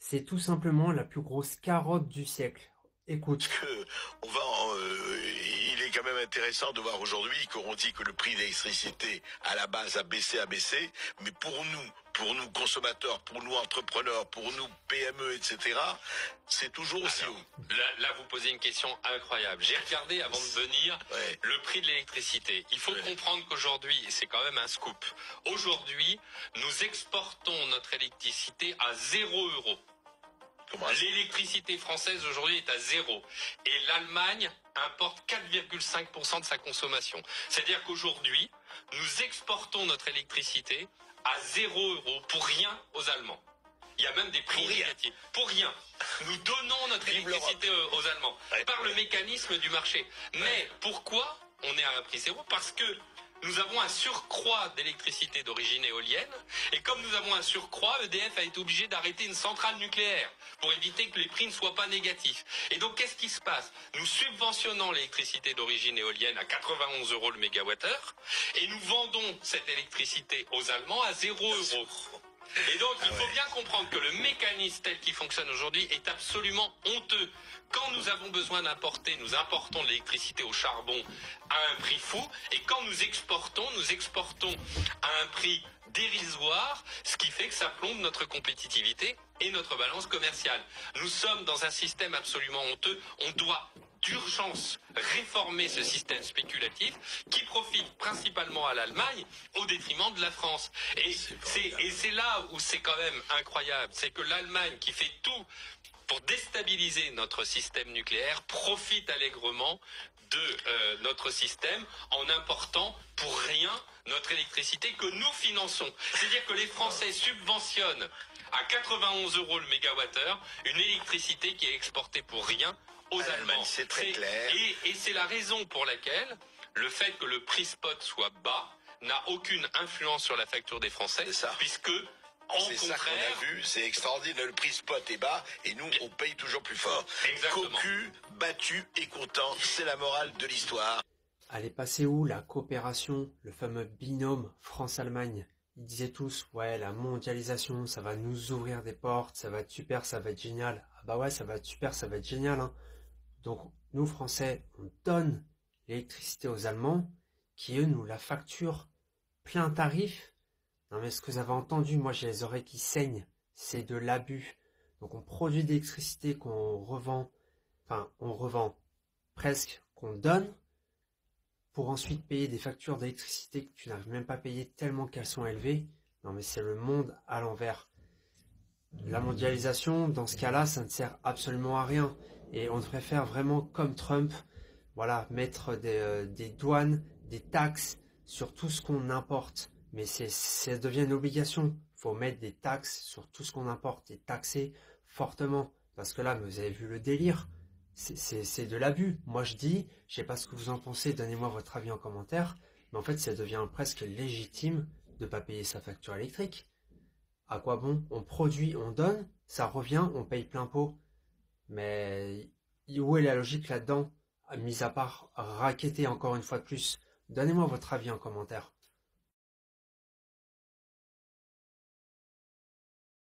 C'est tout simplement la plus grosse carotte du siècle. Parce Écoute, que il est quand même intéressant de voir aujourd'hui qu'on dit que le prix de l'électricité à la base a baissé, mais pour nous consommateurs, pour nous entrepreneurs, pour nous PME, etc., c'est toujours aussi Alors, haut. là, vous posez une question incroyable. J'ai regardé avant de venir Ouais. le prix de l'électricité. Il faut Ouais. comprendre qu'aujourd'hui, c'est quand même un scoop. Aujourd'hui, nous exportons notre électricité à 0 €. Comment ça? L'électricité française aujourd'hui est à 0. Et l'Allemagne importe 4,5% de sa consommation. C'est-à-dire qu'aujourd'hui, nous exportons notre électricité à 0 € pour rien aux Allemands. Il y a même des prix Pour rien. négatifs. Pour rien. Nous donnons notre Vive électricité aux Allemands Ouais. par le mécanisme du marché. Mais pourquoi on est à un prix zéro? Parce que nous avons un surcroît d'électricité d'origine éolienne. Et comme nous avons un surcroît, EDF a été obligé d'arrêter une centrale nucléaire pour éviter que les prix ne soient pas négatifs. Et donc, qu'est-ce qui se passe? Nous subventionnons l'électricité d'origine éolienne à 91 € le mégawattheure et nous vendons cette électricité aux Allemands à 0 €. Et donc, il faut bien comprendre que le mécanisme tel qu'il fonctionne aujourd'hui est absolument honteux. Quand nous avons besoin d'importer, nous importons de l'électricité au charbon à un prix fou. Et quand nous exportons à un prix dérisoire, ce qui fait que ça plombe notre compétitivité et notre balance commerciale. Nous sommes dans un système absolument honteux. On doit d'urgence réformer ce système spéculatif qui profite principalement à l'Allemagne au détriment de la France. Et c'est là où c'est quand même incroyable, c'est que l'Allemagne qui fait tout pour déstabiliser notre système nucléaire profite allègrement de notre système en important pour rien notre électricité que nous finançons. C'est-à-dire que les Français subventionnent à 91 € le mégawattheure une électricité qui est exportée pour rien aux Allemands. C'est très clair. Et c'est la raison pour laquelle le fait que le prix spot soit bas n'a aucune influence sur la facture des Français, C'est ça. puisque en C'est ça qu'on contraire, a vu, c'est extraordinaire, le prix spot est bas et nous on paye toujours plus fort. Exactement. Cocu, battu et content, c'est la morale de l'histoire. elle est passée où la coopération, le fameux binôme France-Allemagne? Ils disaient tous, ouais, la mondialisation, ça va nous ouvrir des portes, ça va être super, ça va être génial. Ah bah ouais, ça va être super, ça va être génial, hein. Donc, nous, Français, on donne l'électricité aux Allemands, qui, eux, nous la facturent plein tarif. Non mais ce que vous avez entendu, moi j'ai les oreilles qui saignent, c'est de l'abus. Donc on produit de l'électricité qu'on revend, enfin on revend presque, qu'on donne, pour ensuite payer des factures d'électricité que tu n'arrives même pas à payer tellement qu'elles sont élevées. Non mais c'est le monde à l'envers. La mondialisation, dans ce cas-là, ça ne sert absolument à rien. Et on devrait faire vraiment comme Trump, voilà, mettre des douanes, des taxes sur tout ce qu'on importe. Mais ça devient une obligation. Il faut mettre des taxes sur tout ce qu'on importe et taxer fortement. Parce que là, vous avez vu le délire. C'est de l'abus. Moi, je dis, je sais pas ce que vous en pensez, donnez-moi votre avis en commentaire. Mais en fait, ça devient presque légitime de ne pas payer sa facture électrique. À quoi bon? On produit, on donne, ça revient, on paye plein pot. Mais où est la logique là-dedans? Mis à part raqueter encore une fois de plus. Donnez-moi votre avis en commentaire.